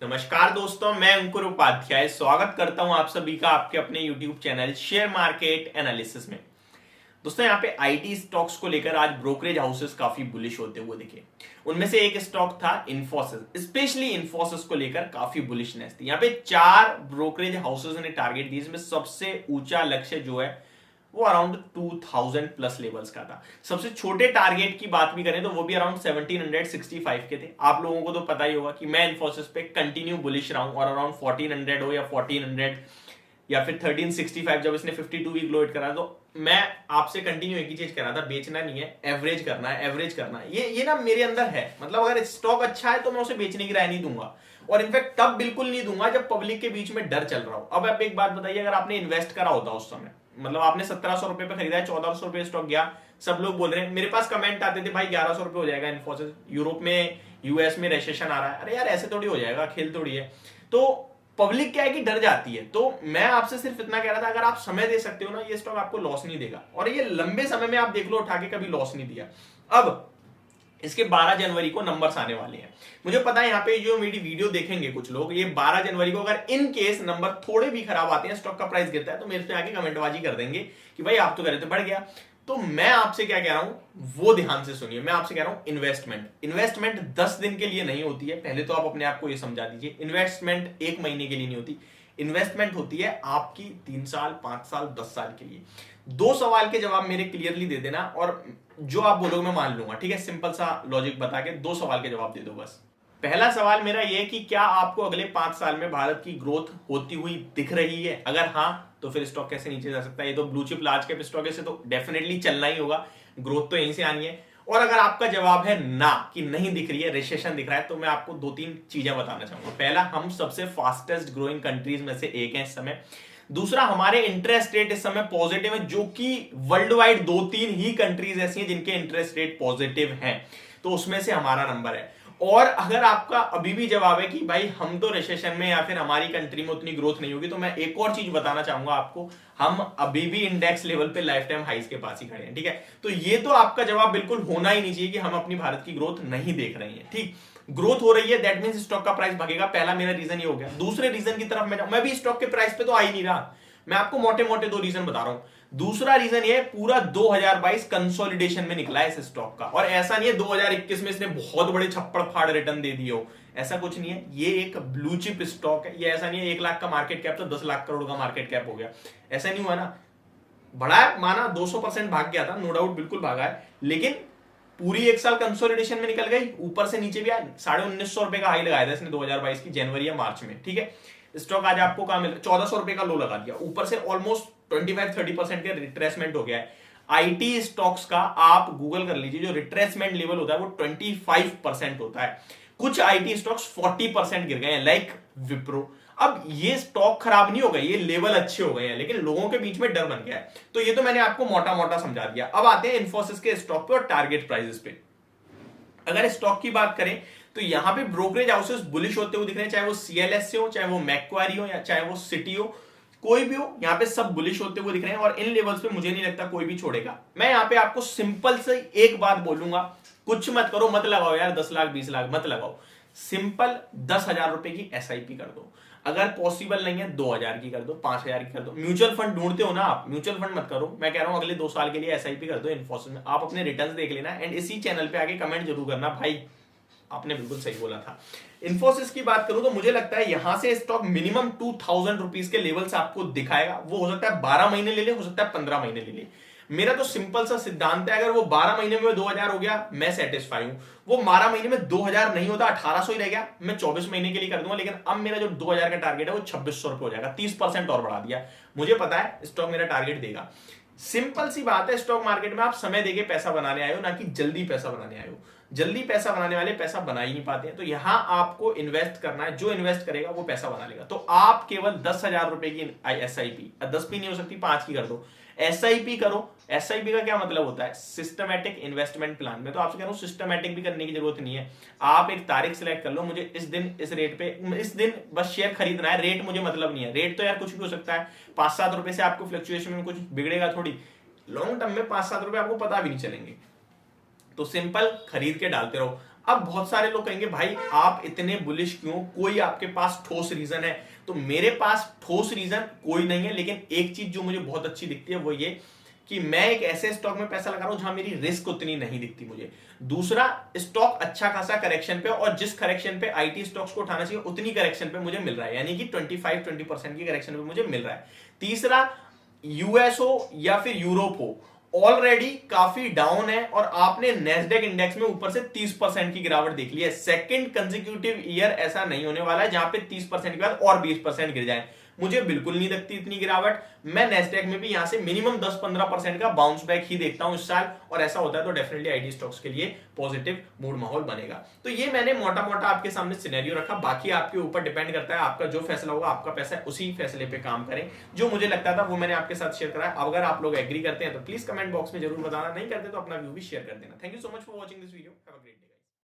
नमस्कार दोस्तों, मैं अंकुर उपाध्याय स्वागत करता हूं आप सभी का आपके अपने YouTube channel share market analysis में। दोस्तों, यहाँ पे आईटी स्टॉक्स को लेकर आज ब्रोकरेज हाउसेस काफी बुलिश होते हुए दिखे। उनमें से एक स्टॉक था इन्फोसिस। स्पेशली इन्फोसिस को लेकर काफी बुलिशनेस थी। यहाँ पे 4 ब्रोकरेज हाउसेस ने टारगेट दी, इसमें सबसे ऊंचा लक्ष्य जो है वो अराउंड 2000 प्लस लेवल्स का था। सबसे छोटे टारगेट की बात भी करें तो वो भी अराउंड 1765 के थे। आप लोगों को तो पता ही होगा कि मैं इन्फोसिस पे कंटिन्यू बुलिश रहा हूं और अराउंड 1400 हो या 1400 या फिर 1365 जब इसने 52 वीक लो हिट करा तो मैं आपसे कंटिन्यू एक ही चीज कह रहा था, बेचना नहीं है, एवरेज करना है, एवरेज करना है। ये ना मेरे अंदर है। मतलब अगर स्टॉक अच्छा है तो मैं उसे बेचने की राय नहीं दूंगा, और इनफैक्ट तब बिल्कुल नहीं दूंगा जब पब्लिक के बीच में डर चल रहा हो। अब आप एक बात बताइए, अगर आपने इन्वेस्ट करा होता उस समय, मतलब आपने 1700 रुपए पे खरीदा है, 1400 रुपए स्टॉक गया, सब लोग बोल रहे हैं, मेरे पास कमेंट आते थे भाई 1100 रुपए हो जाएगा इन्फोसिस, यूरोप में यूएस में रेसेशन आ रहा है। अरे यार ऐसे थोड़ी हो जाएगा, खेल थोड़ी है। तो पब्लिक क्या है कि डर जाती है। तो मैं आपसे सिर्फ इतना कह रहा था, अगर आप समय दे सकते हो ना, ये स्टॉक आपको लॉस नहीं देगा, और ये लंबे समय में आप देख लो उठा के कभी लॉस नहीं दिया। अब इसके 12 जनवरी को नंबर्स आने वाले हैं। मुझे पता है यहाँ पे जो मेरी वीडियो देखेंगे कुछ लोग, ये 12 जनवरी को अगर इन केस नंबर थोड़े भी खराब आते हैं, स्टॉक का प्राइस गिरता है, तो मेरे पे आके कमेंटबाजी कर देंगे कि भाई आप तो कह रहे थे बढ़ गया। तो मैं आपसे क्या कह रहा हूं वो ध्यान से सुनिए। मैं आपसे कह रहा हूं इन्वेस्टमेंट 10 दिन के लिए नहीं होती है। पहले तो आप अपने आप को ये समझा दीजिए, इन्वेस्टमेंट 1 महीने के लिए नहीं होती। इन्वेस्टमेंट होती है आपकी 3 साल, 5 साल, 10 साल के लिए। 2 सवाल के जवाब मेरे क्लियरली दे देना, और जो आप बोलोगे मैं मान लूंगा, ठीक है। सिंपल सा लॉजिक बता के 2 सवाल के जवाब दे दो बस। पहला सवाल मेरा यह कि क्या आपको अगले 5 साल में भारत की ग्रोथ होती हुई दिख रही है? अगर हाँ, तो फिर स्टॉक कैसे नीचे जा सकता है? ये तो blue chip large cap stock है, से तो डेफिनेटली चलना ही होगा, ग्रोथ तो यहीं से आनी है। और अगर आपका जवाब है ना कि नहीं दिख रही है, रिसेशन दिख रहा है, तो मैं आपको 2-3 चीजें बताना चाहूंगा। पहला, हम सबसे फास्टेस्ट ग्रोइंग कंट्रीज में से एक है इस समय। दूसरा, हमारे इंटरेस्ट रेट इस समय पॉजिटिव है, जो कि वर्ल्ड वाइड 2-3 ही कंट्रीज ऐसी हैं जिनके इंटरेस्ट रेट पॉजिटिव हैं, तो उसमें से हमारा नंबर है। और अगर आपका अभी भी जवाब है कि भाई हम तो रिसेशन में या फिर हमारी कंट्री में उतनी ग्रोथ नहीं होगी, तो मैं एक और चीज बताना चाहूंगा आपको, हम अभी भी इंडेक्स लेवल पे लाइफ टाइम हाइस के पास ही खड़े हैं, ठीक है। तो ये तो आपका जवाब बिल्कुल होना ही नहीं चाहिए कि हम अपनी भारत की ग्रोथ नहीं देख रहे हैं, ठीक। ग्रोथ हो रही है, दैट मींस स्टॉक का प्राइस भागेगा। पहला मेरा रीजन ये हो गया। दूसरे रीजन की तरफ मैं भी स्टॉक के प्राइस पे तो आ ही नहीं रहा, मैं आपको मोटे मोटे 2 रीजन बता रहा हूं। दूसरा रीजन ये, पूरा 2022 कंसोलिडेशन में निकला है इस स्टॉक का, और ऐसा नहीं है 2021 में इसने बहुत बड़े छप्पड़ फाड़ रिटर्न दे दिए हो, ऐसा कुछ नहीं है। ये एक ब्लू चिप स्टॉक है। ये ऐसा नहीं है 1 लाख का मार्केट कैप तो 10 लाख करोड़ का मार्केट कैप हो गया, ऐसा नहीं हुआ ना। बड़ा है, माना 200% भाग गया था, नो डाउट, बिल्कुल भागा है, लेकिन पूरी 1 साल कंसोलिडेशन में निकल गई, ऊपर से नीचे भी आया। 1950 रुपए का हाई लगाया था इसने 2022 की जनवरी या मार्च में, ठीक है। स्टॉक आज आपको कहां मिल रहा है? 1400 रुपए का लो लगा दिया, ऊपर से ऑलमोस्ट 25-30% के रिट्रेसमेंट हो गया है। आईटी स्टॉक्स का आप गूगल कर लीजिए, जो रिट्रेसमेंट लेवल होता है वो 25% होता है। कुछ आईटी स्टॉक्स 40% गिर गए हैं, लाइक विप्रो। अब ये स्टॉक खराब नहीं हो गए, ये लेवल अच्छे हो गए हैं, लेकिन लोगों के बीच में डर बन गया है। तो ये तो मैंने आपको मोटा मोटा समझा दिया। अब आते हैं इन्फोसिस के स्टॉक पे और टारगेट प्राइसेस पे। अगर स्टॉक की बात करें तो यहां पे ब्रोकरेज हाउसेस बुलिश होते हुए दिख रहे हैं, चाहे वो सीएलएस हो, चाहे वो मैक्वारी हो, या चाहे वो सिटी हो, कोई भी हो, यहां पे सब बुलिश होते हुए दिख रहे हैं। और इन लेवल्स पे मुझे नहीं लगता कोई भी छोड़ेगा। मैं यहां पे आपको सिंपल से एक बात बोलूंगा, कुछ मत करो, मत लगाओ यार 10 लाख 20 लाख मत लगाओ, सिंपल 10,000 रुपए की एसआईपी कर दो। अगर पॉसिबल नहीं है 2,000 की कर दो, 5,000 की कर दो। म्यूचुअल फंड ढूंढते हो ना आप, म्यूचुअल फंड मत करो। मैं कह रहा हूं अगले 2 साल के लिए एसआईपी कर दो इन्फोसिस में। आप अपने रिटर्न्स देख लेना, एंड इसी चैनल पे आके कमेंट जरूर करना भाई आपने बिल्कुल सही बोला था। इन्फोसिस की बात करूं तो मुझे लगता है यहां से स्टॉक मिनिमम 2,000 रुपीज के लेवल से आपको दिखाएगा। वो हो सकता है 12 महीने ले ले, हो सकता है 15 महीने ले ले। मेरा तो सिंपल सा सिद्धांत है, अगर वो 12 महीने में 2,000 हो गया, मैं सेटिस्फाई हूं। वो 12 महीने में 2,000 नहीं होता, 1,800 ही रह गया, मैं 24 महीने के लिए कर दूंगा। लेकिन अब मेरा जो 2,000 का टारगेट है वो 2,600 रुपए हो जाएगा, 30% और बढ़ा दिया। मुझे पता है स्टॉक मेरा टारगेट देगा। सिंपल सी बात है, स्टॉक मार्केट में आप समय देके पैसा बनाने आए हो, ना कि जल्दी पैसा बनाने आए हो। जल्दी पैसा बनाने वाले पैसा बना ही नहीं पाते हैं। तो यहां आपको इन्वेस्ट करना है, जो इन्वेस्ट करेगा वो पैसा बना लेगा। तो आप केवल 10,000 रुपए की एसआईपी, 10 भी नहीं हो सकती, 5 की कर दो, एसआईपी करो। एसआईपी का क्या मतलब होता है? Systematic investment plan. में तो आपसे कह रहा हूं सिस्टमैटिक भी करने की जरूरत नहीं है। आप एक तारीख सिलेक्ट कर लो, मुझे इस दिन इस रेट पे इस दिन बस शेयर खरीदना है, रेट मुझे मतलब नहीं है। रेट तो यार कुछ भी हो सकता है, 5-7 रुपए से आपको फ्लक्चुएशन में कुछ बिगड़ेगा थोड़ी, लॉन्ग टर्म में 5-7 रुपए आपको पता भी नहीं चलेंगे। तो सिंपल खरीद के डालते रहो। अब बहुत सारे लोग कहेंगे भाई आप इतने बुलिश क्यों, कोई आपके पास ठोस रीजन है? तो मेरे पास ठोस रीजन कोई नहीं है, लेकिन एक चीज जो मुझे बहुत अच्छी दिखती है वो ये कि मैं एक ऐसे स्टॉक में पैसा लगा रहा हूं जहां मेरी रिस्क उतनी नहीं दिखती मुझे। दूसरा, स्टॉक अच्छा खासा करेक्शन पे, और जिस करेक्शन पे आईटी स्टॉक्स को उठाना चाहिए उतनी करेक्शन पे मुझे मिल रहा है, यानी कि 25-20% की करेक्शन पे मुझे मिल रहा है। तीसरा, यूएस हो या फिर यूरोप हो, ऑलरेडी काफी डाउन है और आपने नेस्डेक इंडेक्स में ऊपर से 30% की गिरावट देख ली है। सेकंड कंसेक्यूटिव ईयर ऐसा नहीं होने वाला है जहां पे 30% के बाद और 20% गिर जाए। मुझे बिल्कुल नहीं लगती इतनी गिरावट। मैं नेस्डेक में भी यहां से मिनिमम 10-15% का बाउंस बैक ही देखता हूं इस साल, और ऐसा होता है तो डेफिनेटली आईटी स्टॉक्स के लिए पॉजिटिव मूड माहौल बनेगा। तो ये मैंने मोटा मोटा आपके सामने सिनेरियो रखा, बाकी आपके ऊपर डिपेंड करता है, आपका जो फैसला होगा, आपका पैसा है, उसी फैसले पे काम करें। जो मुझे लगता था वो मैंने आपके साथ शेयर करा है। अगर आप लोग एग्री करते हैं तो प्लीज कमेंट बॉक्स में जरूर बताना, नहीं करते तो अपना व्यू भी शेयर कर देना। Thank you so much for watching this video. Have a great day.